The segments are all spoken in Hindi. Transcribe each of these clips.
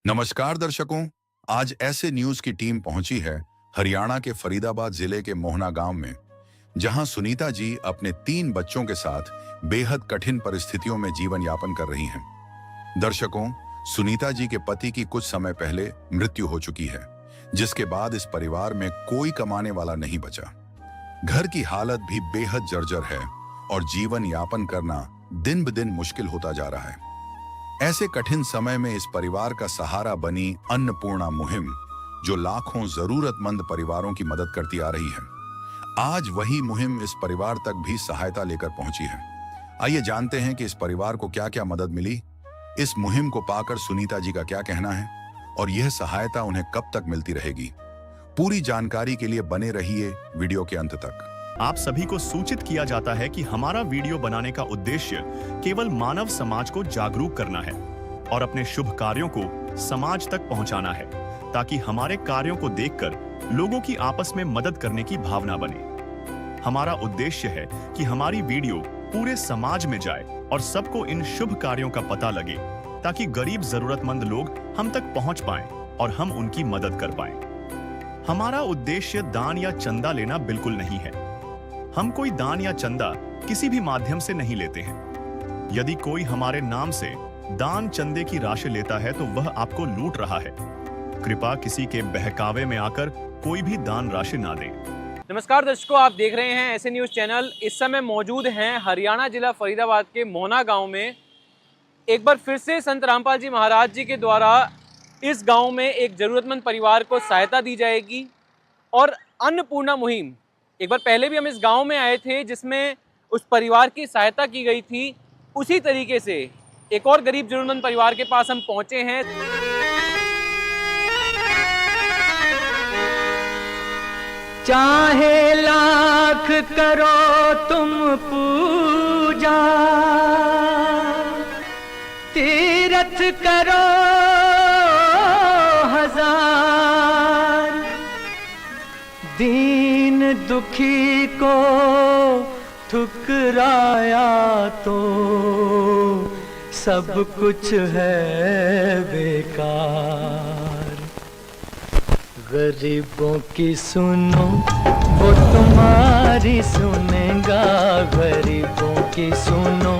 नमस्कार दर्शकों। आज ऐसे न्यूज की टीम पहुंची है हरियाणा के फरीदाबाद जिले के मोहना गांव में, जहां सुनीता जी अपने 3 बच्चों के साथ बेहद कठिन परिस्थितियों में जीवन यापन कर रही हैं। दर्शकों, सुनीता जी के पति की कुछ समय पहले मृत्यु हो चुकी है, जिसके बाद इस परिवार में कोई कमाने वाला नहीं बचा। घर की हालत भी बेहद जर्जर है और जीवन यापन करना दिन ब दिन मुश्किल होता जा रहा है। ऐसे कठिन समय में इस परिवार का सहारा बनी अन्नपूर्णा मुहिम, जो लाखों जरूरतमंद परिवारों की मदद करती आ रही है। आज वही मुहिम इस परिवार तक भी सहायता लेकर पहुंची है। आइए जानते हैं कि इस परिवार को क्या क्या मदद मिली, इस मुहिम को पाकर सुनीता जी का क्या कहना है और यह सहायता उन्हें कब तक मिलती रहेगी। पूरी जानकारी के लिए बने रहिए वीडियो के अंत तक। आप सभी को सूचित किया जाता है कि हमारा वीडियो बनाने का उद्देश्य केवल मानव समाज को जागरूक करना है और अपने शुभ कार्यों को समाज तक पहुंचाना है, ताकि हमारे कार्यों को देखकर लोगों की आपस में मदद करने की भावना बने। हमारा उद्देश्य है कि हमारी वीडियो पूरे समाज में जाए और सबको इन शुभ कार्यों का पता लगे, ताकि गरीब जरूरतमंद लोग हम तक पहुंच पाएं और हम उनकी मदद कर पाएं। हमारा उद्देश्य दान या चंदा लेना बिल्कुल नहीं है। हम कोई दान या चंदा किसी भी माध्यम से नहीं लेते हैं। यदि कोई हमारे नाम से दान चंदे की राशि लेता है तो वह आपको लूट रहा है। कृपया किसी के बहकावे में आकर कोई भी दान राशि ना दें। नमस्कार दर्शकों, आप देख रहे हैं ऐसे न्यूज़ चैनल। इस समय मौजूद हैं हरियाणा जिला फरीदाबाद के मोहना गांव में। एक बार फिर से संत रामपाल जी महाराज जी के द्वारा इस गांव में एक ज़रूरतमंद परिवार को सहायता दी जाएगी और अन्नपूर्णा मुहिम, एक बार पहले भी हम इस गांव में आए थे जिसमें उस परिवार की सहायता की गई थी। उसी तरीके से एक और गरीब जरूरतमंद परिवार के पास हम पहुंचे हैं। चाहे लाख करो तुम पूजा, तीर्थ करो हजार, दीन दुखी को ठुकराया तो सब कुछ है बेकार। गरीबों की सुनो वो तुम्हारी सुनेगा, गरीबों की सुनो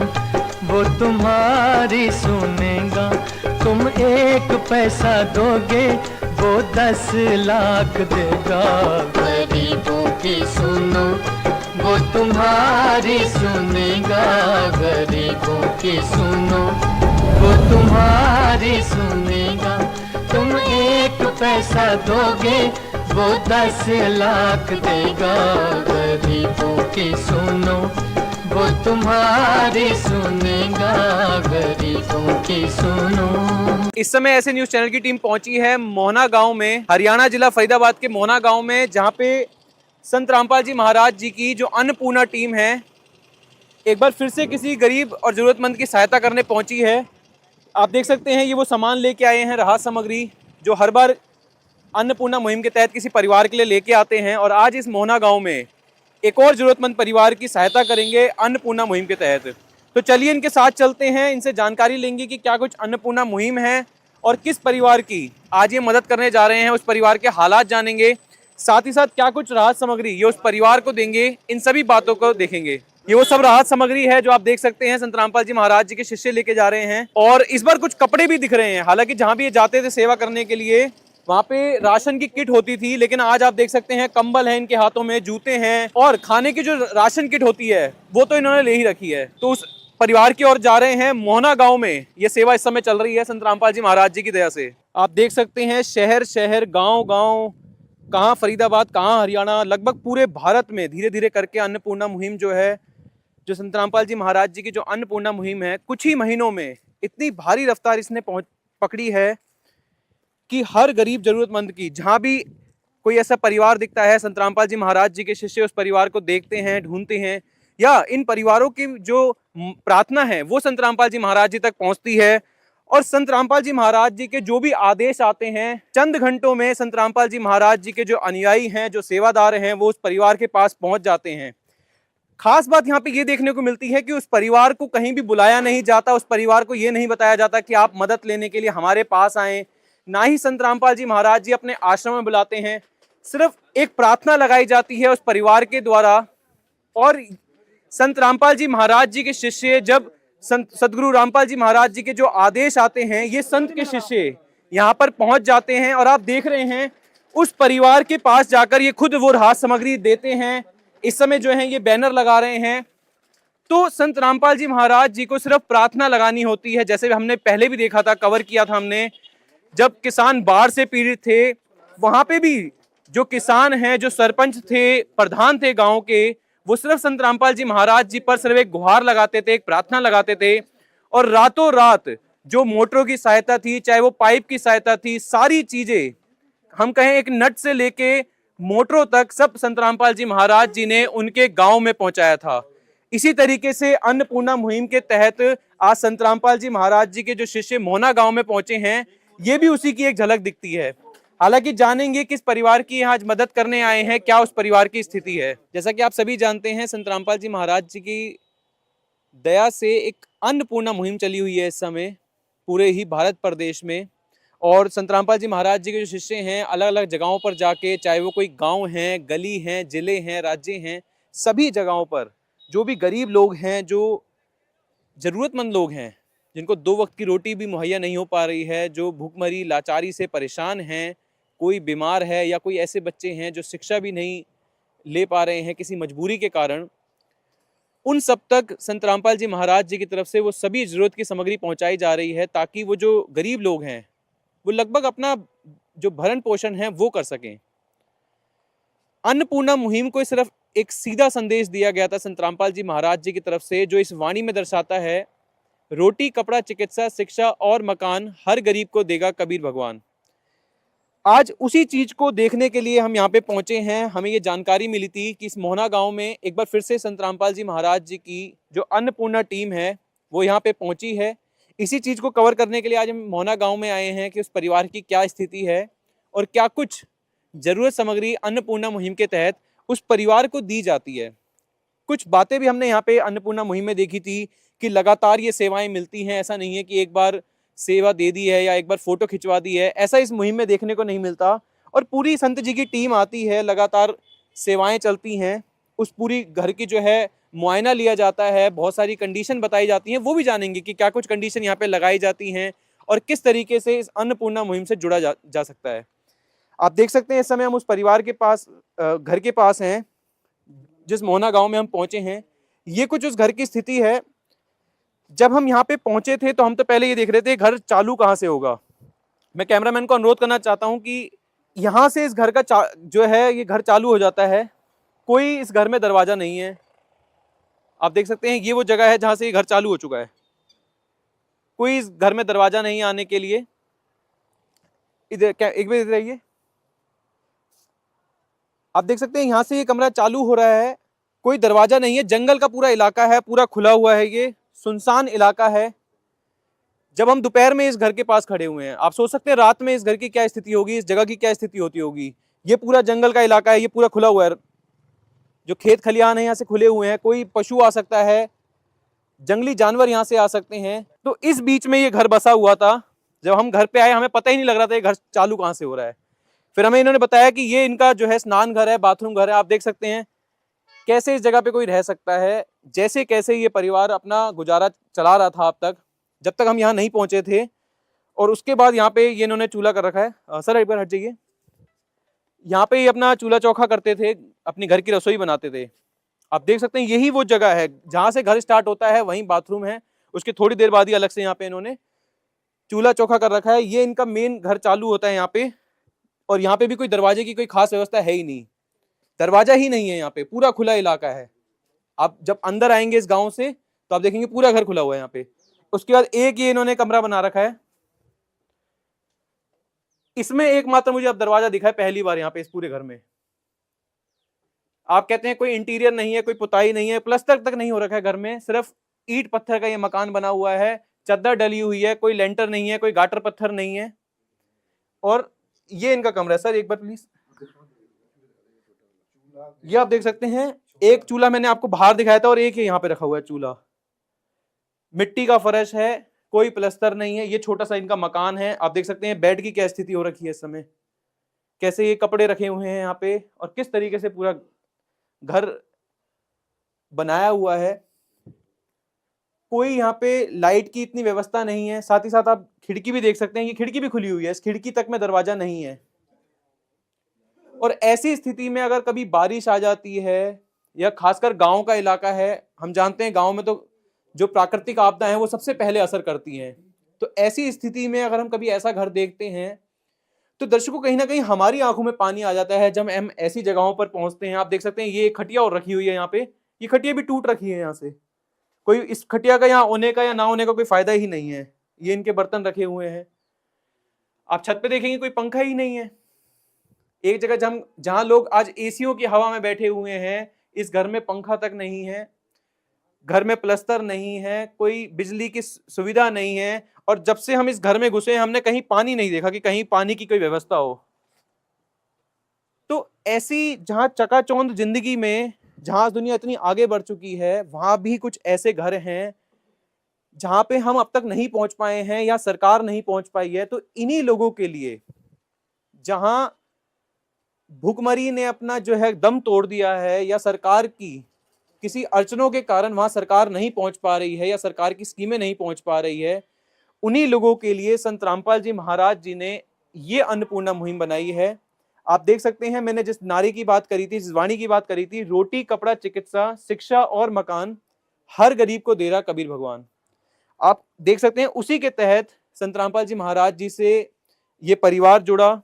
वो तुम्हारी सुनेगा। तुम 1 पैसा दोगे वो 10 लाख देगा। गरीबों की सुनो वो तुम्हारी सुनेगा, गरीबों की सुनो वो तुम्हारी सुनेगा। तुम 1 पैसा दोगे वो 10 लाख देगा। गरीबों की सुनो वो तुम्हारी सुनेगा, गरीबों की सुनो। इस समय ऐसे न्यूज़ चैनल की टीम पहुंची है मोहना गांव में, हरियाणा जिला फरीदाबाद के मोहना गांव में, जहां पे संत रामपाल जी महाराज जी की जो अन्नपूर्णा टीम है एक बार फिर से किसी गरीब और ज़रूरतमंद की सहायता करने पहुंची है। आप देख सकते हैं ये वो सामान लेके आए हैं, राहत सामग्री, जो हर बार अन्नपूर्णा मुहिम के तहत किसी परिवार के लिए लेके आते हैं। और आज इस मोहना गांव में एक और ज़रूरतमंद परिवार की सहायता करेंगे अन्नपूर्णा मुहिम के तहत। तो चलिए इनके साथ चलते हैं, इनसे जानकारी लेंगे कि क्या कुछ अन्नपूर्णा मुहिम है और किस परिवार की आज ये मदद करने जा रहे हैं। उस परिवार के हालात जानेंगे, साथ ही साथ क्या कुछ राहत सामग्री ये उस परिवार को देंगे, इन सभी बातों को देखेंगे। ये वो सब राहत सामग्री है जो आप देख सकते हैं संत रामपाल जी महाराज जी के शिष्य लेके जा रहे हैं। और इस बार कुछ कपड़े भी दिख रहे हैं। हालांकि जहाँ भी ये जाते थे सेवा करने के लिए वहाँ पे राशन की किट होती थी, लेकिन आज आप देख सकते हैं कंबल है इनके हाथों में, जूते हैं और खाने की जो राशन किट होती है वो तो इन्होंने ले ही रखी है। तो उस परिवार की ओर जा रहे हैं। मोहना गांव में ये सेवा इस समय चल रही है संत रामपाल जी महाराज जी की दया से। आप देख सकते हैं शहर शहर, गांव गांव, कहाँ फरीदाबाद, कहाँ हरियाणा, लगभग पूरे भारत में धीरे धीरे करके अन्नपूर्णा मुहिम जो है, जो संत रामपाल जी महाराज जी की जो अन्नपूर्णा मुहिम है, कुछ ही महीनों में इतनी भारी रफ्तार इसने पकड़ी है कि हर गरीब जरूरतमंद की, जहाँ भी कोई ऐसा परिवार दिखता है, संत रामपाल जी महाराज जी के शिष्य उस परिवार को देखते हैं, ढूंढते हैं, या इन परिवारों की जो प्रार्थना है वो संत रामपाल जी महाराज जी तक पहुंचती है। और संत रामपाल जी महाराज जी के जो भी आदेश आते हैं, चंद घंटों में संत रामपाल जी महाराज जी के जो अनुयायी हैं, जो सेवादार हैं, वो उस परिवार के पास पहुंच जाते हैं। खास बात यहाँ पे ये देखने को मिलती है कि उस परिवार को कहीं भी बुलाया नहीं जाता, उस परिवार को ये नहीं बताया जाता कि आप मदद लेने के लिए हमारे पास आएं, ना ही संत रामपाल जी महाराज जी अपने आश्रम में बुलाते हैं। सिर्फ एक प्रार्थना लगाई जाती है उस परिवार के द्वारा, और संत रामपाल जी महाराज जी के शिष्य, जब सदगुरु रामपाल जी महाराज जी के जो आदेश आते हैं, ये संत के शिष्य यहाँ पर पहुंच जाते हैं और आप देख रहे हैं उस परिवार के पास जाकर ये खुद वो राहत सामग्री देते हैं। इस समय जो है ये बैनर लगा रहे हैं। तो संत रामपाल जी महाराज जी को सिर्फ प्रार्थना लगानी होती है। जैसे हमने पहले भी देखा था, कवर किया था हमने, जब किसान बाढ़ से पीड़ित थे, वहां पे भी जो किसान हैं, जो सरपंच थे, प्रधान थे गांव के, वो सिर्फ संत रामपाल जी महाराज जी पर सिर्फ एक गुहार लगाते थे, एक प्रार्थना लगाते थे, और रातों रात जो मोटरों की सहायता थी, चाहे वो पाइप की सहायता थी, सारी चीजें हम कहें एक नट से लेके मोटरों तक सब संत रामपाल जी महाराज जी ने उनके गांव में पहुंचाया था। इसी तरीके से अन्नपूर्णा मुहिम के तहत आज संत रामपाल जी महाराज जी के जो शिष्य मोहना गांव में पहुंचे हैं, ये भी उसी की एक झलक दिखती है। हालांकि जानेंगे किस परिवार की आज मदद करने आए हैं, क्या उस परिवार की स्थिति है। जैसा कि आप सभी जानते हैं, संत रामपाल जी महाराज जी की दया से एक अन्नपूर्णा मुहिम चली हुई है इस समय पूरे ही भारत प्रदेश में। और संत रामपाल जी महाराज जी के जो शिष्य हैं, अलग अलग जगहों पर जाके, चाहे वो कोई गांव हैं, गली हैं, जिले हैं, राज्य हैं, सभी जगहों पर जो भी गरीब लोग हैं, जो ज़रूरतमंद लोग हैं, जिनको 2 वक्त की रोटी भी मुहैया नहीं हो पा रही है, जो भूखमरी लाचारी से परेशान हैं, कोई बीमार है, या कोई ऐसे बच्चे हैं जो शिक्षा भी नहीं ले पा रहे हैं किसी मजबूरी के कारण, उन सब तक संत रामपाल जी महाराज जी की तरफ से वो सभी ज़रूरत की सामग्री पहुंचाई जा रही है, ताकि वो जो गरीब लोग हैं वो लगभग अपना जो भरण पोषण है वो कर सकें। अन्नपूर्णा मुहिम को सिर्फ एक सीधा संदेश दिया गया था संत रामपाल जी महाराज जी की तरफ से, जो इस वाणी में दर्शाता है, रोटी, कपड़ा, चिकित्सा, शिक्षा और मकान हर गरीब को देगा कबीर भगवान। आज उसी चीज को देखने के लिए हम यहाँ पे पहुंचे हैं। हमें ये जानकारी मिली थी कि इस मोहना गांव में एक बार फिर से संत रामपाल जी महाराज जी की जो अन्नपूर्णा टीम है वो यहाँ पे पहुंची है। इसी चीज को कवर करने के लिए आज हम मोहना गांव में आए हैं कि उस परिवार की क्या स्थिति है और क्या कुछ जरूरत सामग्री अन्नपूर्णा मुहिम के तहत उस परिवार को दी जाती है। कुछ बातें भी हमने यहाँ पे अन्नपूर्णा मुहिम में देखी थी कि लगातार ये सेवाएं मिलती हैं। ऐसा नहीं है कि एक बार सेवा दे दी है या एक बार फोटो खिंचवा दी है, ऐसा इस मुहिम में देखने को नहीं मिलता। और पूरी संत जी की टीम आती है, लगातार सेवाएं चलती हैं, उस पूरी घर की जो है मुआयना लिया जाता है, बहुत सारी कंडीशन बताई जाती हैं, वो भी जानेंगे कि क्या कुछ कंडीशन यहाँ पे लगाई जाती हैं और किस तरीके से इस अन्नपूर्णा मुहिम से जुड़ा जा सकता है। आप देख सकते हैं इस समय हम उस परिवार के पास, घर के पास हैं जिस मोहना गांव में हम पहुंचे हैं। ये कुछ उस घर की स्थिति है। जब हम यहाँ पे पहुंचे थे तो हम तो पहले ये देख रहे थे घर चालू कहाँ से होगा। मैं कैमरामैन को अनुरोध करना चाहता हूँ कि यहाँ से इस घर का जो है ये घर चालू हो जाता है, कोई इस घर में दरवाजा नहीं है। आप देख सकते हैं ये वो जगह है जहाँ से ये घर चालू हो चुका है, कोई इस घर में दरवाजा नहीं आने के लिए। इधर क्या, एक बार इधर आइए, आप देख सकते हैं यहाँ से ये कमरा चालू हो रहा है, कोई दरवाजा नहीं है, जंगल का पूरा इलाका है, पूरा खुला हुआ है, ये सुनसान इलाका है। जब हम दोपहर में इस घर के पास खड़े हुए हैं, आप सोच सकते हैं रात में इस घर की क्या स्थिति होगी, इस जगह की क्या स्थिति होती होगी। ये पूरा जंगल का इलाका है, ये पूरा खुला हुआ है, जो खेत खलिहान है यहाँ से खुले हुए हैं, कोई पशु आ सकता है, जंगली जानवर यहाँ से आ सकते हैं। तो इस बीच में ये घर बसा हुआ था। जब हम घर पे आए हमें पता ही नहीं लग रहा था ये घर चालू कहाँ से हो रहा है। फिर हमें इन्होंने बताया कि ये इनका जो है स्नान घर है, बाथरूम घर है। आप देख सकते हैं कैसे इस जगह पे कोई रह सकता है, जैसे कैसे ये परिवार अपना गुजारा चला रहा था अब तक, जब तक हम यहाँ नहीं पहुंचे थे। और उसके बाद यहाँ पे ये इन्होंने चूल्हा कर रखा है। सर एक बार हट जाइए। यहाँ पे ये अपना चूल्हा चौखा करते थे, अपनी घर की रसोई बनाते थे। आप देख सकते हैं यही वो जगह है जहाँ से घर स्टार्ट होता है, वहीं बाथरूम है। उसके थोड़ी देर बाद ही अलग से यहाँ पे इन्होंने चूल्हा चौखा कर रखा है। ये इनका मेन घर चालू होता है यहाँ पे। और यहाँ पे भी कोई दरवाजे की कोई खास व्यवस्था है ही नहीं, दरवाजा ही नहीं है यहाँ पे, पूरा खुला इलाका है। आप जब अंदर आएंगे इस गांव से तो आप देखेंगे पूरा घर खुला हुआ है यहाँ पे। उसके बाद एक ये इन्होंने कमरा बना रखा है, इसमें एकमात्र मुझे अब दरवाजा दिखा है पहली बार यहाँ पे इस पूरे घर में। आप कहते हैं कोई इंटीरियर नहीं है, कोई पुताई नहीं है, प्लस्तर तक नहीं हो रखा है घर में, सिर्फ ईंट पत्थर का ये मकान बना हुआ है, चद्दर डली हुई है, कोई लेंटर नहीं है, कोई गाटर पत्थर नहीं है। और ये इनका कमरा है। सर एक बार प्लीज, ये आप देख सकते हैं एक चूल्हा मैंने आपको बाहर दिखाया था और एक यहाँ पे रखा हुआ है चूल्हा। मिट्टी का फर्श है, कोई प्लस्तर नहीं है। ये छोटा सा इनका मकान है। आप देख सकते हैं बेड की क्या स्थिति हो रखी है इस समय, कैसे ये कपड़े रखे हुए हैं यहाँ पे और किस तरीके से पूरा घर बनाया हुआ है। कोई यहाँ पे लाइट की इतनी व्यवस्था नहीं है। साथ ही साथ आप खिड़की भी देख सकते हैं, ये खिड़की भी खुली हुई है, इस खिड़की तक में दरवाजा नहीं है। और ऐसी स्थिति में अगर कभी बारिश आ जाती है या खासकर गांव का इलाका है, हम जानते हैं गांव में तो जो प्राकृतिक आपदा है वो सबसे पहले असर करती हैं। तो ऐसी स्थिति में अगर हम कभी ऐसा घर देखते हैं तो दर्शकों कहीं ना कहीं हमारी आंखों में पानी आ जाता है जब हम ऐसी जगहों पर पहुंचते हैं। आप देख सकते हैं ये खटिया और रखी हुई है यहाँ पे, ये खटिया भी टूट रखी है। यहाँ से कोई इस खटिया का यहाँ होने का या ना होने का कोई फायदा ही नहीं है। ये इनके बर्तन रखे हुए हैं। आप छत पे देखेंगे कोई पंखा ही नहीं है। एक जगह जहां लोग आज एसीओ की हवा में बैठे हुए हैं, इस घर में पंखा तक नहीं है, घर में प्लस्तर नहीं है, कोई बिजली की सुविधा नहीं है। और जब से हम इस घर में घुसे हमने कहीं पानी नहीं देखा कि कहीं पानी की कोई व्यवस्था हो। तो ऐसी जहां चकाचौंध जिंदगी में, जहां दुनिया इतनी आगे बढ़ चुकी है, वहां भी कुछ ऐसे घर हैं जहां पे हम अब तक नहीं पहुंच पाए हैं या सरकार नहीं पहुंच पाई है। तो इन्हीं लोगों के लिए, जहां भूखमरी ने अपना जो है दम तोड़ दिया है या सरकार की किसी अड़चनों के कारण वहां सरकार नहीं पहुंच पा रही है या सरकार की स्कीमें नहीं पहुंच पा रही है, उन्हीं लोगों के लिए संत रामपाल जी महाराज जी ने ये अन्नपूर्णा मुहिम बनाई है। आप देख सकते हैं मैंने जिस नारी की बात करी थी, जिस वाणी की बात करी थी, रोटी कपड़ा चिकित्सा शिक्षा और मकान हर गरीब को दे रहा कबीर भगवान। आप देख सकते हैं उसी के तहत संत रामपाल जी महाराज जी से ये परिवार जुड़ा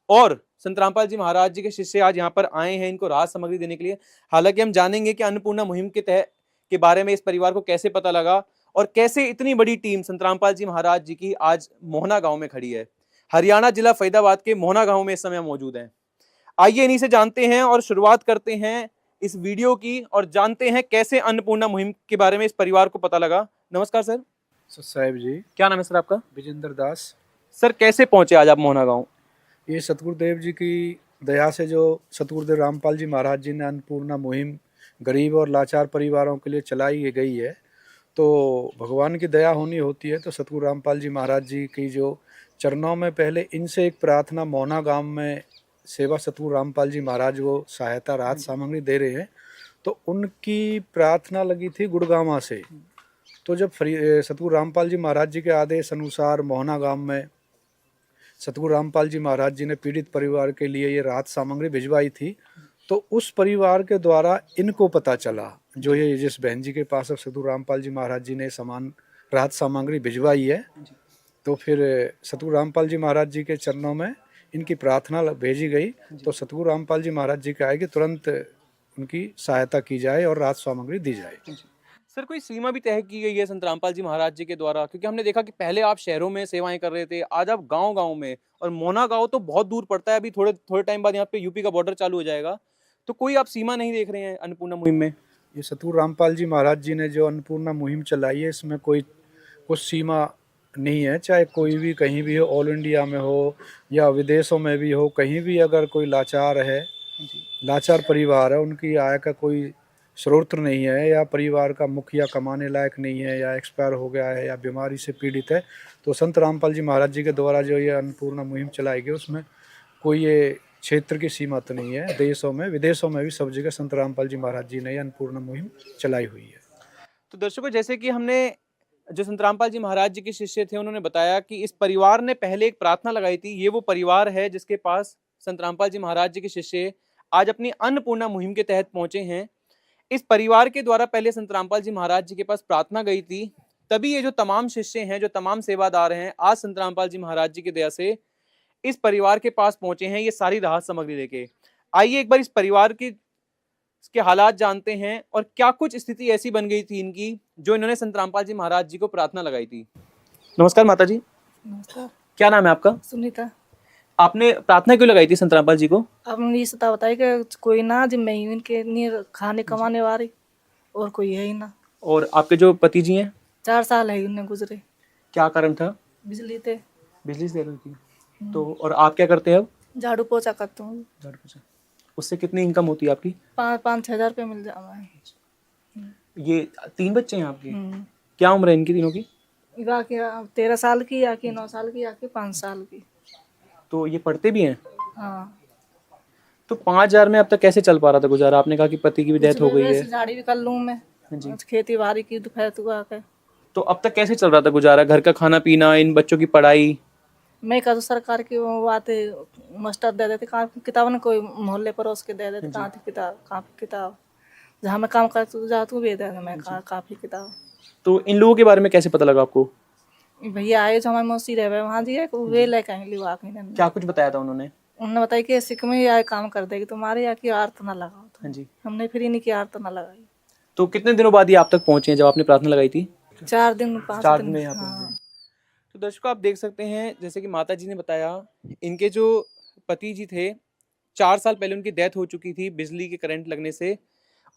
और संत रामपाल जी महाराज जी के शिष्य आज यहाँ पर आए हैं इनको राहत सामग्री देने के लिए। हालांकि हम जानेंगे कि अन्नपूर्णा मुहिम के तहत के बारे में इस परिवार को कैसे पता लगा और कैसे इतनी बड़ी टीम संत रामपाल जी महाराज जी की आज मोहना गांव में खड़ी है। हरियाणा जिला फरीदाबाद के मोहना गांव में इस समय मौजूद हैं। आइए इन्हीं से जानते हैं और शुरुआत करते हैं इस वीडियो की और जानते हैं कैसे अन्नपूर्णा मुहिम के बारे में इस परिवार को पता लगा। नमस्कार सर। साहब जी, क्या नाम है सर आपका? विजेंद्र दास। सर कैसे पहुंचे आज आप मोहना गांव? ये सतगुरुदेव जी की दया से जो सतगुरुदेव रामपाल जी महाराज जी ने अन्नपूर्णा मुहिम गरीब और लाचार परिवारों के लिए चलाई गई है, तो भगवान की दया होनी होती है। तो सतगुरु रामपाल जी महाराज जी की जो चरणों में पहले इनसे एक प्रार्थना, मोहना गांव में सेवा सतगुरु रामपाल जी महाराज वो सहायता राहत सामग्री दे रहे हैं, तो उनकी प्रार्थना लगी थी गुड़गांवा से। तो जब सतगुरु रामपाल जी महाराज जी के आदेश अनुसार मोहना गांव में सतगुरु रामपाल जी महाराज जी ने पीड़ित परिवार के लिए ये राहत सामग्री भिजवाई थी, तो उस परिवार के द्वारा इनको पता चला, जो ये जिस बहन जी के पास अब सतगुरु रामपाल जी महाराज जी ने सामान राहत सामग्री भिजवाई है, तो फिर सतगुरु रामपाल जी महाराज जी के चरणों में इनकी प्रार्थना भेजी गई। तो सतगुरु रामपाल जी महाराज जी कहा कि तुरंत उनकी सहायता की जाए और राहत सामग्री दी जाए। सर कोई सीमा भी तय की गई है संत रामपाल जी महाराज जी के द्वारा? क्योंकि हमने देखा कि पहले आप शहरों में सेवाएं कर रहे थे, आज आप गांव-गांव में, और मोहना गांव तो बहुत दूर पड़ता है। अभी थोड़े टाइम बाद यहाँ पे यूपी का बॉर्डर चालू हो जाएगा, तो कोई आप सीमा नहीं देख रहे हैं अन्नपूर्णा मुहिम में? ये सतगुरु रामपाल जी महाराज जी ने जो अन्नपूर्णा मुहिम चलाई है, इसमें कोई कुछ सीमा नहीं है। चाहे कोई भी कहीं भी हो, ऑल इंडिया में हो या विदेशों में भी हो, कहीं भी अगर कोई लाचार है, लाचार परिवार है, उनकी आय का कोई स्रोत नहीं है या परिवार का मुखिया कमाने लायक नहीं है या एक्सपायर हो गया है या बीमारी से पीड़ित है, तो संत रामपाल जी महाराज जी के द्वारा जो ये अन्नपूर्णा मुहिम चलाई गई उसमें कोई ये क्षेत्र की सीमा तो नहीं है। देशों में विदेशों में भी सब जगह संत रामपाल जी महाराज जी ने ये अन्नपूर्णा मुहिम चलाई हुई है। तो दर्शकों, जैसे कि हमने जो संत रामपाल जी महाराज जी के शिष्य थे उन्होंने बताया कि इस परिवार ने पहले एक प्रार्थना लगाई थी। ये वो परिवार है जिसके पास संत रामपाल जी महाराज जी के शिष्य आज अपनी अन्नपूर्णा मुहिम के तहत पहुंचे हैं। इस परिवार के द्वारा पहले संत रामपाल जी महाराज जी के पास प्रार्थना गई थी, तभी ये जो तमाम शिष्य हैं, जो तमाम सेवादार हैं, आज संत रामपाल जी महाराज जी की दया से इस परिवार के पास पहुंचे हैं ये सारी राहत सामग्री लेके। आइए एक बार इस परिवार के हालात जानते हैं और क्या कुछ स्थिति ऐसी बन गई थी इनकी जो इन्होंने संत रामपाल जी महाराज जी को प्रार्थना लगाई थी। नमस्कार माता जी। नमस्कार। क्या नाम है आपका? सुनीता। आपने प्रार्थना क्यों लगाई थी संत रामपाल जी को? अब ये सता बताई कि कोई ना जिम्मे इनके नहीं खाने कमाने वाली और कोई है ही ना। और आपके जो पति जी हैं? 4 साल है उन्हें गुजरे। क्या कारण था? बिजली से रही थी। तो और आप क्या करते हैं अब? झाड़ू पोछा करता हूँ। झाड़ू पोछा। उससे कितनी इनकम होती है आपकी? 5-6 हज़ार रुपये मिल जाता है। ये 3 बच्चे हैं आपके? क्या उम्र है इनकी तीनों की? या कि 13 साल की, या कि 9 साल की, या कि 5 साल की। तो ये पढ़ते भी हैं? हाँ। तो 5,000 में अब तक कैसे चल पा रहा था गुजारा? आपने कहा कि पति की भी डेथ हो गई है। झाड़ी भी कर लूँ मैं, हाँ जी। खेती बाड़ी की दोपहर तक आके। तो अब तक कैसे चल रहा था गुजारा? घर का खाना पीना, इन बच्चों की पढ़ाई? मैं कहा तो सरकार की वो बातें मास्टर दे देते कापी किताब, ना कोई मोहल्ले पड़ोस के दे देते कहाँ थी किताब, कापी किताब। जहाँ मैं काम कर तू जा तू भी दे दे, मैं कापी किताब। तो इन लोगों के बारे में कैसे पता लगा आपको? भैया आए जो हमारे मौसी रहे वहाँ जी वे लेके आएंगे लिवा के। क्या कुछ बताया था उन्होंने? उन्होंने बताया कि सिक में आए काम कर देगी तुम्हारे, या कि आर्त ना लगाओ। हाँ जी। हमने फिर ही नहीं की आर्त ना लगाई। तो कितने दिनों बाद ये आप तक पहुंचे हैं जब आपने प्रार्थना लगाई थी? 4 दिन 5 4 दिन दिन में यहाँ पे। हाँ। तो दर्शकों, आप देख सकते हैं जैसे कि माता जी ने बताया, इनके जो पति जी थे 4 साल पहले उनकी डेथ हो चुकी थी बिजली के करंट लगने से,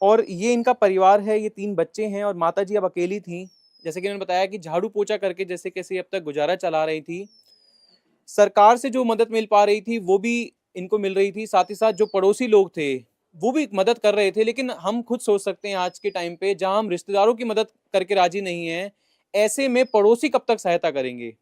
और ये इनका परिवार है, ये 3 बच्चे हैं और माता जी अब अकेली थी। जैसे कि उन्होंने बताया कि झाड़ू पोछा करके जैसे कैसे अब तक गुजारा चला रही थी। सरकार से जो मदद मिल पा रही थी वो भी इनको मिल रही थी, साथ ही साथ जो पड़ोसी लोग थे वो भी मदद कर रहे थे। लेकिन हम खुद सोच सकते हैं आज के टाइम पे जहां हम रिश्तेदारों की मदद करके राजी नहीं है, ऐसे में पड़ोसी कब तक सहायता करेंगे?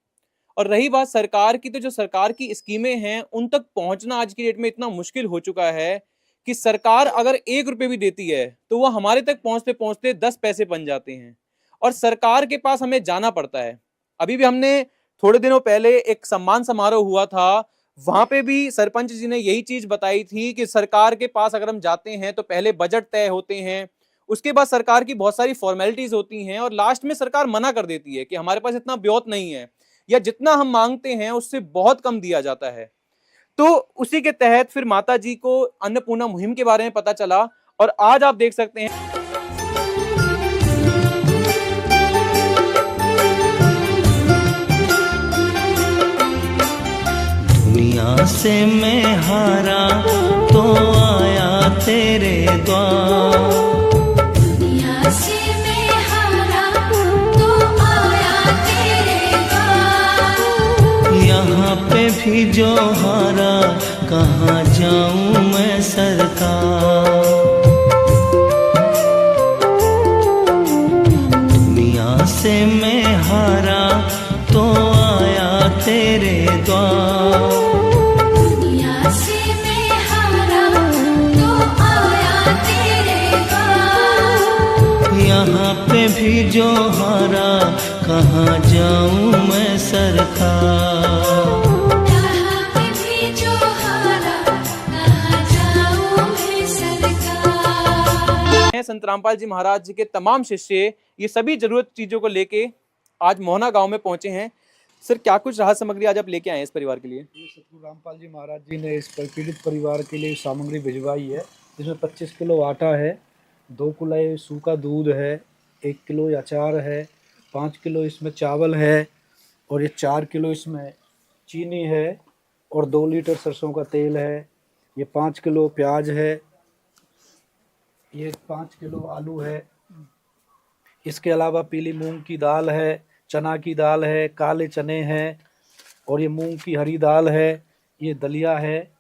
और रही बात सरकार की, तो जो सरकार की स्कीमें हैं उन तक पहुंचना आज की डेट में इतना मुश्किल हो चुका है कि सरकार अगर 1 रुपए भी देती है तो वो हमारे तक पहुंचते पहुंचते 10 पैसे बन जाते हैं और सरकार के पास हमें जाना पड़ता है। अभी भी हमने थोड़े दिनों पहले एक सम्मान समारोह हुआ था, वहां पे भी सरपंच जी ने यही चीज बताई थी कि सरकार के पास अगर हम जाते हैं तो पहले बजट तय होते हैं, उसके बाद सरकार की बहुत सारी फॉर्मेलिटीज होती हैं और लास्ट में सरकार मना कर देती है कि हमारे पास इतना ब्योत नहीं है, या जितना हम मांगते हैं उससे बहुत कम दिया जाता है। तो उसी के तहत फिर माता जी को अन्नपूर्णा मुहिम के बारे में पता चला और आज आप देख सकते हैं दुनिया से मैं हारा तो आया तेरे द्वार, दुनिया से मैं हारा तो आया तेरे द्वार। यहाँ पे भी जो हारा कहाँ जाऊँ मैं सरकार। दुनिया से मैं हारा तो आया तेरे द्वार, दुनिया से मैं हारा तो आया तेरे द्वार। यहाँ पे भी जो हारा कहाँ जाऊँ मैं सरकार। यहाँ पे भी जो हारा कहाँ जाऊँ मैं सरकार। संत रामपाल जी महाराज जी के तमाम शिष्य ये सभी जरूरत चीजों को लेके आज मोहना गांव में पहुंचे हैं। सर, क्या कुछ राहत सामग्री आज आप लेके आए हैं इस परिवार के लिए? ये सतगुरु रामपाल जी महाराज जी ने इस पीड़ित परिवार के लिए सामग्री भिजवाई है। इसमें 25 किलो आटा है, 2 कुलाई सूखा दूध है, 1 किलो अचार है, 5 किलो इसमें चावल है और ये 4 किलो इसमें चीनी है और 2 लीटर सरसों का तेल है। ये 5 किलो प्याज है, ये 5 किलो आलू है। इसके अलावा पीली मूंग की दाल है, चना की दाल है, काले चने हैं और ये मूंग की हरी दाल है, ये दलिया है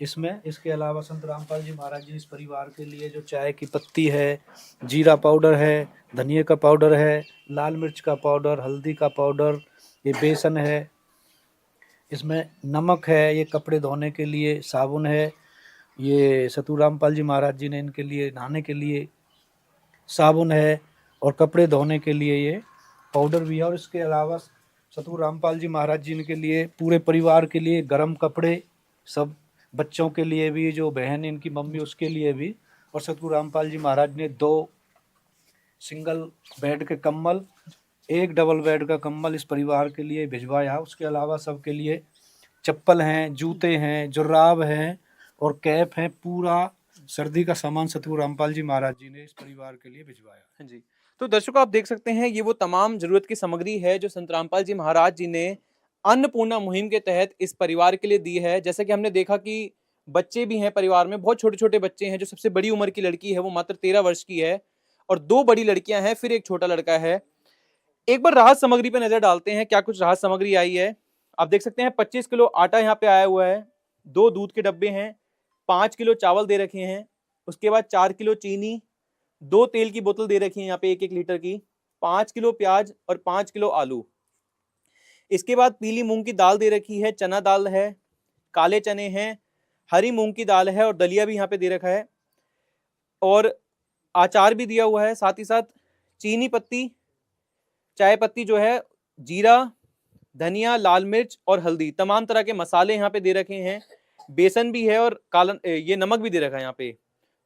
इसमें। इसके अलावा संत रामपाल जी महाराज जी इस परिवार के लिए जो चाय की पत्ती है, जीरा पाउडर है, धनिया का पाउडर है, लाल मिर्च का पाउडर, हल्दी का पाउडर, ये बेसन है, इसमें नमक है, ये कपड़े धोने के लिए साबुन है, ये सतगुरु रामपाल जी महाराज जी ने इनके लिए नहाने के लिए साबुन है और कपड़े धोने के लिए ये पाउडर भी है। और इसके अलावा सतगुरु रामपाल जी महाराज जी के लिए पूरे परिवार के लिए गर्म कपड़े, सब बच्चों के लिए भी, जो बहन इनकी मम्मी उसके लिए भी, और सतगुरु रामपाल जी महाराज ने 2 सिंगल बेड के कंबल, 1 डबल बेड का कंबल इस परिवार के लिए भिजवाया। उसके अलावा सबके लिए चप्पल हैं, जूते हैं, जुर्राब हैं और कैप हैं। पूरा सर्दी का सामान सतगुरु रामपाल जी महाराज जी ने इस परिवार के लिए भिजवाया। हाँ जी। तो दर्शकों, आप देख सकते हैं ये वो तमाम जरूरत की सामग्री है जो संत रामपाल जी महाराज जी ने अन्नपूर्णा मुहिम के तहत इस परिवार के लिए दी है। जैसा कि हमने देखा कि बच्चे भी हैं परिवार में, बहुत छोटे छोटे बच्चे हैं। जो सबसे बड़ी उम्र की लड़की है वो मात्र 13 वर्ष की है और 2 बड़ी लड़कियां हैं, फिर एक छोटा लड़का है। एक बार राहत सामग्री पे नजर डालते हैं क्या कुछ राहत सामग्री आई है। आप देख सकते हैं 25 किलो आटा यहाँ पे आया हुआ है, 2 दूध के डब्बे हैं, 5 किलो चावल दे रखे हैं, उसके बाद 4 किलो चीनी, 2 तेल की बोतल दे रखी है यहाँ पे 1-1 लीटर की, 5 किलो प्याज और 5 किलो आलू। इसके बाद पीली मूंग की दाल दे रखी है, चना दाल है, काले चने हैं, हरी मूंग की दाल है और दलिया भी यहाँ पे दे रखा है और अचार भी दिया हुआ है। साथ ही साथ चीनी पत्ती, चाय पत्ती जो है, जीरा, धनिया, लाल मिर्च और हल्दी, तमाम तरह के मसाले यहाँ पे दे रखे हैं। बेसन भी है और ये नमक भी दे रखा है यहाँ पे।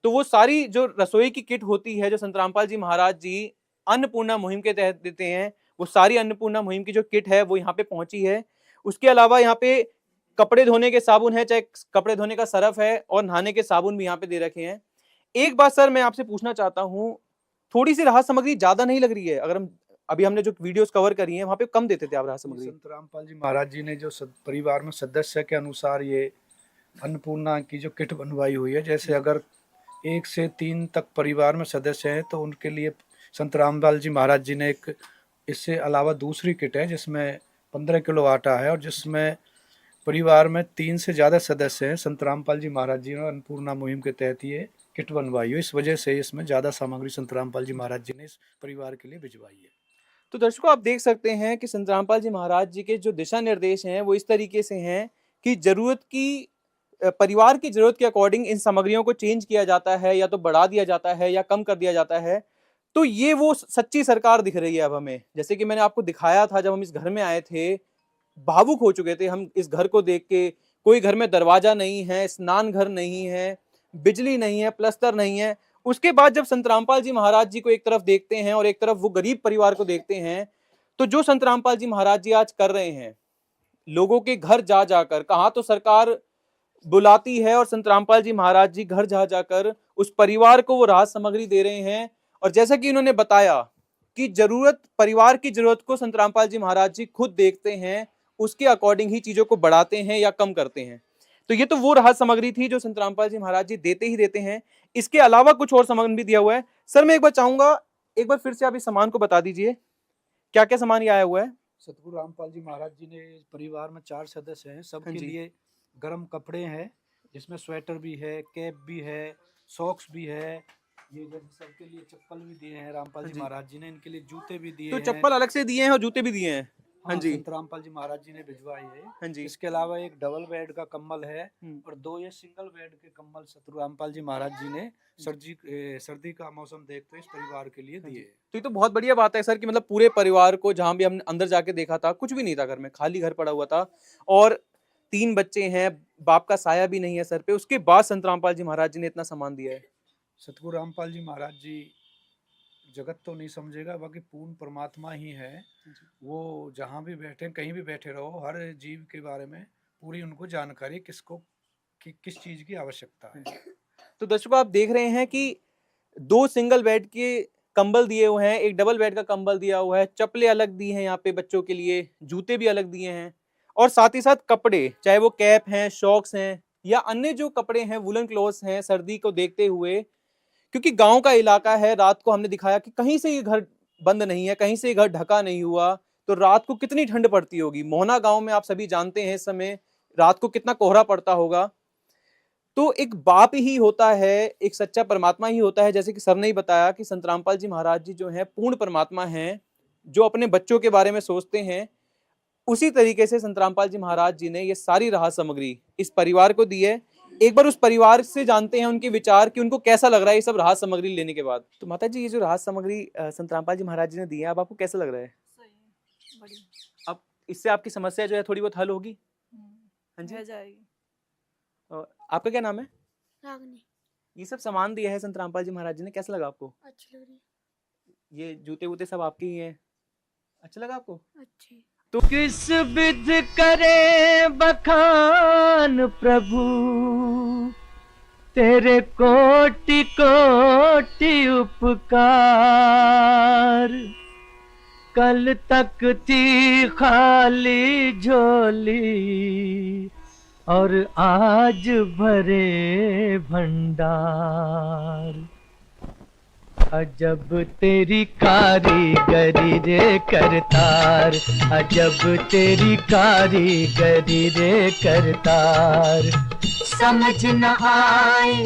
तो वो सारी जो रसोई की किट होती है जो संत रामपाल जी महाराज जी अन्नपूर्णा मुहिम के तहत देते हैं, वो सारी अन्नपूर्णा मुहिम की जो किट है वो यहाँ पे पहुंची है। उसके अलावा यहाँ पे कपड़े धोने के साबुन है, चाहे कपड़े धोने का सरफ है, और नहाने के साबुन भी यहाँ पे दे रखे हैं। एक बात सर मैं आपसे पूछना चाहता हूँ, थोड़ी सी राहत सामग्री ज्यादा नहीं लग रही है? अगर हम अभी हमने जो वीडियोस कवर करी हैं वहां पे कम देते थे आप राहत सामग्री। संत रामपाल जी महाराज जी ने जो परिवार में सदस्य के अनुसार ये अन्नपूर्णा की जो किट बनवाई हुई है, जैसे अगर 1 से 3 तक परिवार में सदस्य हैं तो उनके लिए संत रामपाल जी महाराज जी ने एक इससे अलावा दूसरी किट है जिसमें 15 किलो आटा है और जिसमें परिवार में 3 से ज़्यादा सदस्य हैं। संत रामपाल जी महाराज जी ने अन्नपूर्णा मुहिम के तहत ये किट बनवाई है, इस वजह से इसमें ज़्यादा सामग्री संत रामपाल जी महाराज जी ने इस परिवार के लिए भिजवाई है। तो दर्शकों आप देख सकते हैं कि संत रामपाल जी महाराज जी के जो दिशा निर्देश हैं वो इस तरीके से हैं कि परिवार की जरूरत के अकॉर्डिंग इन सामग्रियों को चेंज किया जाता है, या तो बढ़ा दिया जाता है या कम कर दिया जाता है। तो ये वो सच्ची सरकार दिख रही है अब हमें। जैसे कि मैंने आपको दिखाया था जब हम इस घर में आए थे, भावुक हो चुके थे हम इस घर को देख के। कोई घर में दरवाजा नहीं है, स्नान घर नहीं है, बिजली नहीं है, प्लस्तर नहीं है। उसके बाद जब संत रामपाल जी महाराज जी को एक तरफ देखते हैं और एक तरफ वो गरीब परिवार को देखते हैं, तो जो संत रामपाल जी महाराज जी आज कर रहे हैं, लोगों के घर जा जाकर, कहाँ तो सरकार बुलाती है और संत रामपाल जी महाराज जी घर जा जाकर उस परिवार को वो राहत सामग्री दे रहे हैं। और जैसा कि उन्होंने बताया कि परिवार की जरूरत को संत रामपाल जी महाराज जी खुद देखते हैं, उसके अकॉर्डिंग ही चीजों को बढ़ाते हैं या कम करते हैं। तो ये तो वो राहत सामग्री थी जो संत रामपाल जी महाराज जी देते ही देते हैं। इसके अलावा कुछ और सामान भी दिया हुआ है। सर मैं एक बार चाहूंगा, एक बार फिर से आप इस सामान को बता दीजिए, क्या क्या सामान ये आया हुआ है? सतगुरु रामपाल जी महाराज जी ने परिवार में 4 सदस्य हैं, सबके लिए गर्म कपड़े हैं, जिसमें स्वेटर भी है, कैप भी है, सॉक्स भी है, ये जैसे सबके लिए चप्पल भी दिए हैं रामपाल जी महाराज जी ने, इनके लिए जूते भी दिए तो हैं। चप्पल अलग से दिए हैं और जूते भी दिए हैं। हाँ जी, संत रामपाल जी महाराज जी ने भिजवाई है। हाँ जी। इसके अलावा एक डबल बेड का कंबल है और 2 ये सिंगल बेड के कंबल सतगुरु रामपाल जी महाराज जी ने सर्दी का मौसम देखते इस परिवार के लिए दिए। तो ये तो बहुत बढ़िया बात है सर कि मतलब पूरे परिवार को, जहां भी हमने अंदर जाके देखा था कुछ भी नहीं था घर में, खाली घर पड़ा हुआ था और 3 बच्चे हैं, बाप का साया भी नहीं है सर पे, उसके बाद संत रामपाल जी महाराज जी ने इतना सामान दिया है। सतगुरु रामपाल जी महाराज जी जगत तो नहीं समझेगा, बाकी पूर्ण परमात्मा ही है। वो जहाँ भी बैठे, कहीं भी बैठे रहो, हर जीव के बारे में पूरी उनको जानकारी किस चीज की आवश्यकता है। तो दर्शकों आप देख रहे हैं कि 2 सिंगल बेड के कंबल दिए हुए हैं, एक डबल बेड का कंबल दिया हुआ है, चप्पलें अलग दी हैं यहाँ पे बच्चों के लिए, जूते भी अलग दिए हैं और साथ ही साथ कपड़े, चाहे वो कैप हैं, शॉक्स हैं या अन्य जो कपड़े हैं, वुलन क्लॉथ्स हैं, सर्दी को देखते हुए, क्योंकि गांव का इलाका है। रात को हमने दिखाया कि कहीं से ये घर बंद नहीं है, कहीं से ये घर ढका नहीं हुआ, तो रात को कितनी ठंड पड़ती होगी। मोहना गांव में आप सभी जानते हैं इस समय रात को कितना कोहरा पड़ता होगा। तो एक बाप ही होता है, एक सच्चा परमात्मा ही होता है। जैसे कि सर ने ही बताया कि संत रामपाल जी महाराज जी जो हैं पूर्ण परमात्मा हैं, जो अपने बच्चों के बारे में सोचते हैं। उसी तरीके से संत रामपाल जी महाराज जी ने ये सारी राहत सामग्री इस परिवार को दी है। एक बार उस परिवार से जानते हैं उनके विचार कि उनको कैसा लग रहा है ये सब राहत सामग्री लेने के बाद। तो माता जी, ये जो राहत सामग्री संत रामपाल जी महाराज जी ने दी है, अब आपको कैसा लग रहा है? सही, बढ़िया। अब इससे आपकी समस्या जो है थोड़ी बहुत हल होगी? हाँ जी, हो जाएगी। और आपका क्या नाम है? रागनी। ये सब सामान दिया है संत रामपाल जी महाराज जी ने, कैसा लगा आपको? अच्छी लग रही है। ये जूते वूते सब आपके ही हैं, अच्छा लगा आपको? अच्छी। तो किस विध करे बखान प्रभु, तेरे कोटि कोटि उपकार। कल तक थी खाली झोली और आज भरे भंडार। अजब तेरी कारीगरी रे करतार, अजब तेरी कारीगरी रे करतार। समझ न आए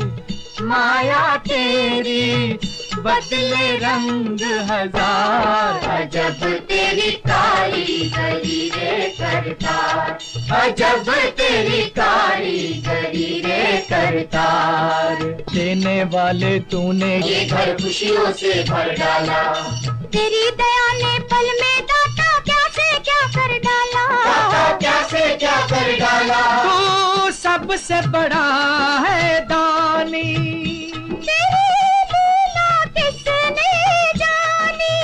माया तेरी, बदले रंग हजार। अजब तेरी कारीगरी रे करतार, अजब तेरी कारीगरी रे करतार। देने वाले तूने ये घर खुशियों से भर डाला, तेरी दया ने पल में दाता क्या से क्या कर डाला, दाता क्या से क्या कर डाला। तू सबसे बड़ा है दानी, तेरी लीला किसने जानी,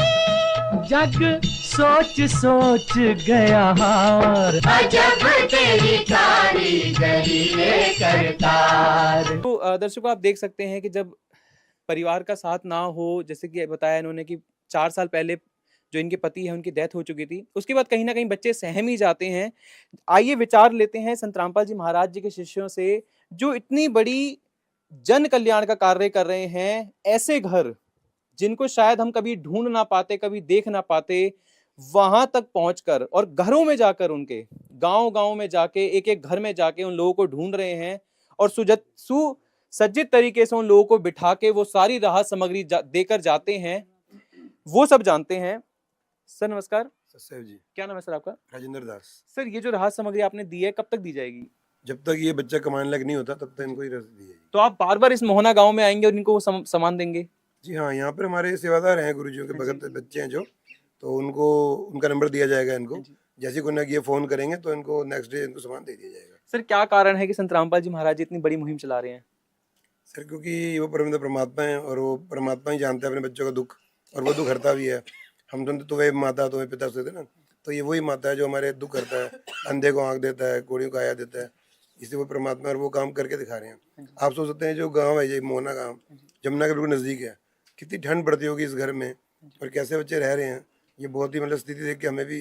जग सोच सोच गया हार। अजब तेरी कारीगरी रे करतार। तो दर्शकों, आप देख सकते हैं कि जब परिवार का साथ ना हो, जैसे कि बताया इन्होंने कि 4 साल पहले जो इनके पति है उनकी डेथ हो चुकी थी, उसके बाद कहीं ना कहीं बच्चे सहम ही जाते हैं। आइए विचार लेते हैं संत रामपाल जी महाराज जी के शिष्यों से, जो इतनी बड़ी जन कल्याण का कार्य कर रहे हैं। ऐसे घर जिनको शायद हम कभी ढूंढ ना पाते, कभी देख ना पाते, वहां तक पहुंचकर और घरों में जाकर, उनके गांव-गांव में जाके, एक-एक घर में जाके उन लोगों को ढूंढ रहे हैं और सुसज्जित तरीके से उन लोगों को बिठा के वो सारी राहत सामग्री देकर जाते हैं। वो सब जानते हैं। सर नमस्कार। सचदेव जी। क्या नाम है सर आपका? राजेंद्र दास। सर, ये जो राहत सामग्री आपने दी है, कब तक दी जाएगी? जब तक ये बच्चा कमाने लायक नहीं होता तब तक इनको ही रस दी जाएगी। तो आप बार-बार इस मोहना गांव में आएंगे और इनको वो सामान देंगे? जी हाँ, यहाँ पर हमारे सेवादार हैं, गुरुजियों के भगत बच्चे हैं जो, तो उनको उनका नंबर दिया जाएगा इनको। जैसे कोई ये फोन करेंगे तो इनको नेक्स्ट डे इनको सामान दे दिया जाएगा। सर, क्या कारण है कि संत रामपाल जी महाराज जी इतनी बड़ी मुहिम चला रहे हैं? सर, क्योंकि वो परमात्मा हैं और वो परमात्मा ही जानते हैं अपने बच्चों का दुख, और वो दुख हरता भी है। हम तो वे माता तो वे पिता से थे ना, तो ये वही माता है जो हमारे दुख करता है, अंधे को आँख देता है, कोढ़ियों को आया देता है। इसलिए वो परमात्मा और वो काम करके दिखा रहे हैं। आप सोच सकते हैं जो गांव है, ये मोहना गांव जमुना के बिल्कुल नज़दीक है, कितनी ठंड पड़ती होगी इस घर में और कैसे बच्चे रह रहे हैं। ये बहुत ही मतलब स्थिति देख के हमें भी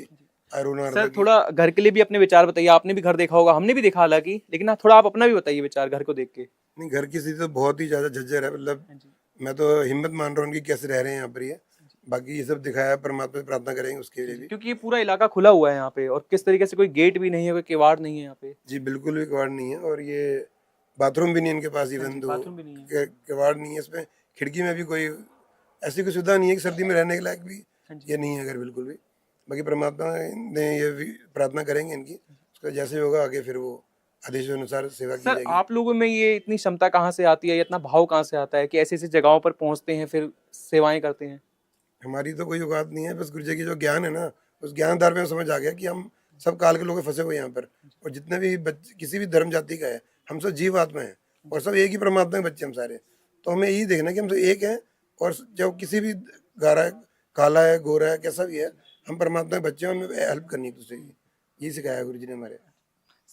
रोना आ रहा सर, था थोड़ा घर के लिए भी अपने विचार बताइए। आपने भी घर देखा होगा, हमने भी देखा हालांकि, लेकिन थोड़ा आप अपना भी बताइए विचार घर को देख के। नहीं, घर की स्थिति तो बहुत ही ज़्यादा झज्जर है। मतलब मैं तो हिम्मत मान रहा हूँ उनकी कैसे रह रहे हैं यहाँ पर। ये बाकी ये सब दिखाया है, परमात्मा से प्रार्थना करेंगे उसके लिए भी, क्योंकि ये पूरा इलाका खुला हुआ है यहाँ पे, और किस तरीके से कोई गेट भी नहीं है, कोई किवाड़ नहीं है यहाँ पे। जी बिल्कुल भी किवाड़ नहीं है, और ये बाथरूम भी नहीं है इनके पास, इवन तो बाथरूम भी नहीं है। किवाड़ नहीं है इसमें। खिड़की में भी कोई ऐसी कोई सुविधा नहीं है कि सर्दी में रहने के लायक भी ये नहीं है घर बिल्कुल भी। बाकी परमात्मा ने ये भी प्रार्थना करेंगे इनकी, उसका जैसे होगा आगे फिर वो आदेश के अनुसार सेवा की सर, जाएगी। आप लोगों में ये इतनी क्षमता कहाँ से आती है, ये इतना भाव कहाँ से आता है कि ऐसी ऐसी जगहों पर पहुँचते हैं, फिर सेवाएं करते हैं? हमारी तो कोई औकात नहीं है, बस गुरु जी की जो ज्ञान है ना, उस ज्ञान धार में समझ आ गया कि हम सब काल के लोग फंसे हुए यहाँ पर, और जितने भी बच्चे किसी भी धर्म जाति का है, हम सब जीव आत्मा हैं और सब एक ही परमात्मा के बच्चे हम सारे। तो हमें यही देखना कि हम सब एक हैं, और जब किसी भी गारा है, काला है, गोरा है, कैसा भी है, हम परमात्मा के बच्चे हैं, हमें हेल्प करनी एक दूसरे की। यही सिखाया गुरु जी ने हमारे।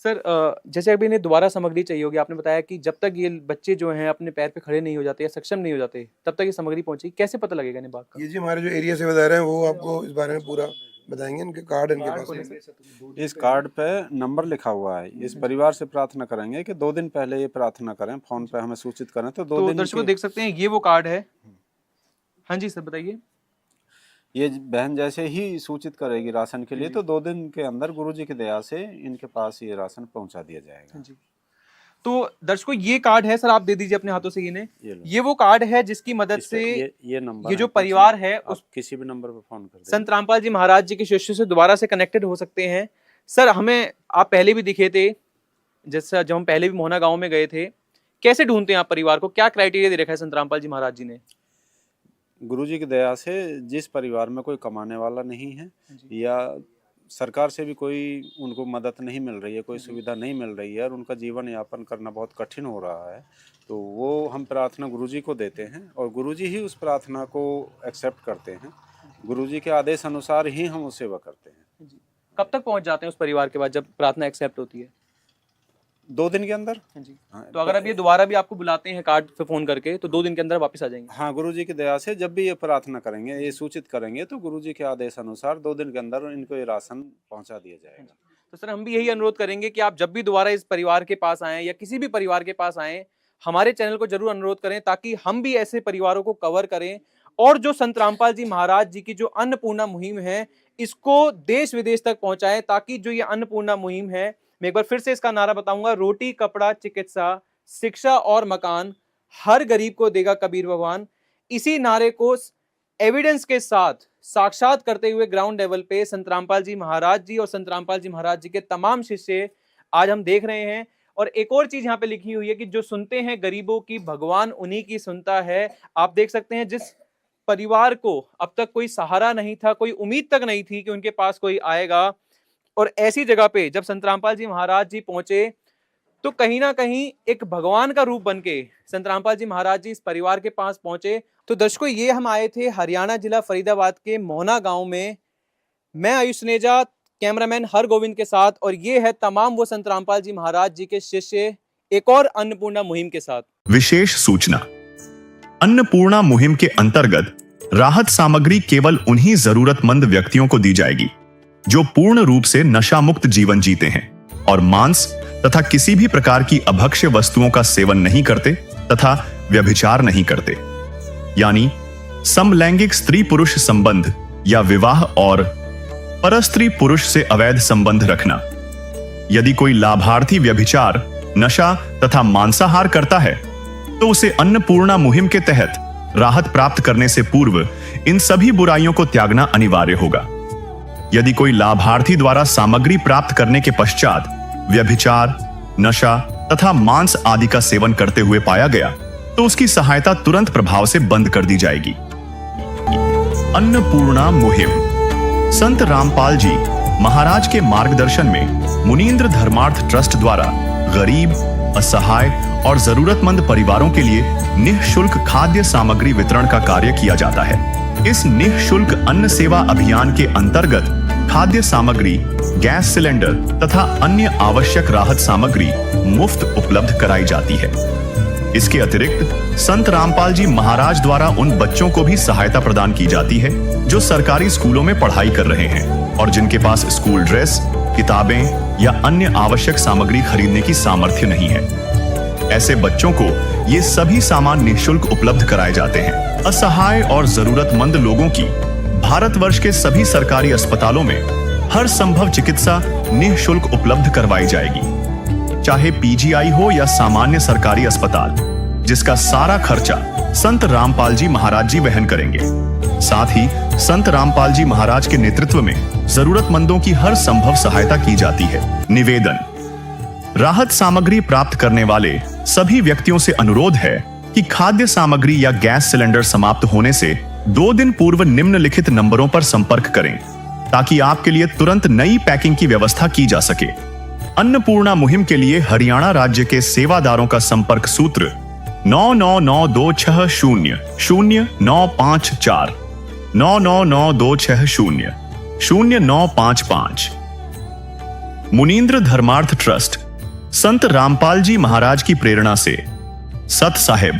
सर, जैसे अभी इन्हें दोबारा सामग्री चाहिए होगी, आपने बताया कि जब तक ये बच्चे जो हैं अपने पैर पे खड़े नहीं हो जाते या सक्षम नहीं हो जाते, तब तक ये सामग्री पहुंची। कैसे पता लगेगा इन्हें बात का? ये जी हमारे जो एरिया सेवादार हैं वो आपको इस बारे में पूरा बताएंगे। इनके कार्ड इनके पास। इस कार्ड पे नंबर लिखा हुआ है। इस परिवार से प्रार्थना करेंगे कि 2 दिन पहले ये प्रार्थना करें, फोन पे हमें सूचित करें तो 2 तो दिन दर्शकों के- देख सकते हैं, ये वो कार्ड है। हाँ जी सर, बताइए। ये बहन जैसे ही सूचित करेगी राशन के लिए तो 2 दिन के अंदर गुरुजी की दया से इनके पास ये राशन पहुंचा दिया जाएगा। जी। तो दर्शकों, ये कार्ड है सर, आप दे दीजिए अपने हाथों से इन्हें। ये लो। ये वो कार्ड है जिसकी मदद इस पे से ये नंबर ये जो है, परिवार है आप उस किसी भी नंबर पे फोन कर दें। संत रामपाल जी महाराज जी के शिष्य से दोबारा से कनेक्टेड हो सकते हैं। सर, हमें आप पहले भी दिखे थे, जैसा जब हम पहले भी मोहना गांव में गए थे। कैसे ढूंढते हैं आप परिवार को? क्या क्राइटेरिया दे रखा है संत रामपाल जी महाराज जी ने? गुरुजी की दया से जिस परिवार में कोई कमाने वाला नहीं है या सरकार से भी कोई उनको मदद नहीं मिल रही है, कोई सुविधा नहीं मिल रही है और उनका जीवन यापन करना बहुत कठिन हो रहा है, तो वो हम प्रार्थना गुरुजी को देते हैं और गुरुजी ही उस प्रार्थना को एक्सेप्ट करते हैं। गुरुजी के आदेश अनुसार ही हम उस सेवा करते हैं। कब तक पहुंच जाते हैं उस परिवार के बाद जब प्रार्थना एक्सेप्ट होती है? 2 दिन के अंदर। जी। हाँ, तो अगर अब ये दोबारा भी आपको बुलाते हैं कार्ड पे फोन करके, तो 2 दिन के अंदर वापस आ जाएंगे? हाँ, गुरुजी की दया से जब भी ये प्रार्थना करेंगे, ये सूचित करेंगे तो गुरुजी के आदेश अनुसार 2 दिन के अंदर इनको ये राशन पहुंचा दिया जाएगा। तो सर, हम भी यही अनुरोध करेंगे कि आप जब भी दोबारा इस परिवार के पास आएं या किसी भी परिवार के पास आएं, हमारे चैनल को जरूर अनुरोध करें ताकि हम भी ऐसे परिवारों को कवर करें और जो संत रामपाल जी महाराज जी की जो अन्नपूर्णा मुहिम है, इसको देश विदेश तक पहुंचाएं, ताकि जो ये अन्नपूर्णा मुहिम है, मैं एक बार फिर से इसका नारा बताऊंगा, रोटी, कपड़ा, चिकित्सा, शिक्षा और मकान, हर गरीब को देगा कबीर भगवान। इसी नारे को एविडेंस के साथ साक्षात करते हुए ग्राउंड लेवल पे संत रामपाल जी महाराज जी और संत रामपाल जी महाराज जी के तमाम शिष्य आज हम देख रहे हैं। और एक और चीज यहाँ पे लिखी हुई है कि जो सुनते हैं गरीबों की, भगवान उन्हीं की सुनता है। आप देख सकते हैं जिस परिवार को अब तक कोई सहारा नहीं था, कोई उम्मीद तक नहीं थी कि उनके पास कोई आएगा, और ऐसी जगह पे जब संत रामपाल जी महाराज जी पहुंचे तो कहीं ना कहीं एक भगवान का रूप बनके संत रामपाल जी महाराज जी इस परिवार के पास पहुंचे। तो दर्शकों, ये हम आए थे हरियाणा जिला फरीदाबाद के मोहना गांव में। मैं आयुष सुनेजा, कैमरामैन हरगोविंद के साथ, और ये है तमाम वो संत रामपाल जी महाराज जी के शिष्य एक और अन्नपूर्णा मुहिम के साथ। विशेष सूचना, अन्नपूर्णा मुहिम के अंतर्गत राहत सामग्री केवल उन्हीं जरूरतमंद व्यक्तियों को दी जाएगी जो पूर्ण रूप से नशा मुक्त जीवन जीते हैं और मांस तथा किसी भी प्रकार की अभक्ष्य वस्तुओं का सेवन नहीं करते तथा व्यभिचार नहीं करते, यानी समलैंगिक स्त्री पुरुष संबंध या विवाह और परस्त्री पुरुष से अवैध संबंध रखना। यदि कोई लाभार्थी व्यभिचार, नशा तथा मांसाहार करता है तो उसे अन्नपूर्णा मुहिम के तहत राहत प्राप्त करने से पूर्व इन सभी बुराइयों को त्यागना अनिवार्य होगा। यदि कोई लाभार्थी द्वारा सामग्री प्राप्त करने के पश्चात व्यभिचार, नशा तथा मांस आदि का सेवन करते हुए पाया गया तो उसकी सहायता तुरंत प्रभाव से बंद कर दी जाएगी। अन्नपूर्णा मुहिम संत रामपाल जी महाराज के मार्गदर्शन में मुनींद्र धर्मार्थ ट्रस्ट द्वारा गरीब, असहाय और जरूरतमंद परिवारों के लिए निःशुल्क खाद्य सामग्री वितरण का कार्य किया जाता है। इस निःशुल्क अन्न सेवा अभियान के अंतर्गत खाद्य सामग्री, गैस सिलेंडर तथा अन्य आवश्यक राहत सामग्री मुफ्त उपलब्ध कराई जाती है। इसके अतिरिक्त संत रामपाल जी महाराज द्वारा उन बच्चों को भी सहायता प्रदान की जाती है जो सरकारी स्कूलों में पढ़ाई कर रहे हैं और जिनके पास स्कूल ड्रेस, किताबें या अन्य आवश्यक सामग्री खरीदने की सामर्थ्य नहीं है। ऐसे बच्चों को ये सभी सामान निःशुल्क उपलब्ध कराए जाते हैं। असहाय और जरूरतमंद लोगों की भारतवर्ष के सभी सरकारी अस्पतालों में हर संभव चिकित्सा निःशुल्क उपलब्ध करवाई जाएगी, चाहे पीजीआई हो या सामान्य सरकारी अस्पताल, जिसका सारा खर्चा संत रामपाल जी महाराज जी वहन करेंगे। साथ ही संत रामपाल जी महाराज के नेतृत्व में जरूरतमंदों की हर संभव सहायता की जाती है। निवेदन, राहत सामग्री प्राप्त करने वाले सभी व्यक्तियों से अनुरोध है कि खाद्य सामग्री या गैस सिलेंडर समाप्त होने से 2 दिन पूर्व निम्नलिखित नंबरों पर संपर्क करें ताकि आपके लिए तुरंत नई पैकिंग की व्यवस्था की जा सके। अन्नपूर्णा मुहिम के लिए हरियाणा राज्य के सेवादारों का संपर्क सूत्र 9992600954 9992600955। मुनींद्र धर्मार्थ ट्रस्ट संत रामपाल जी महाराज की प्रेरणा से सत साहिब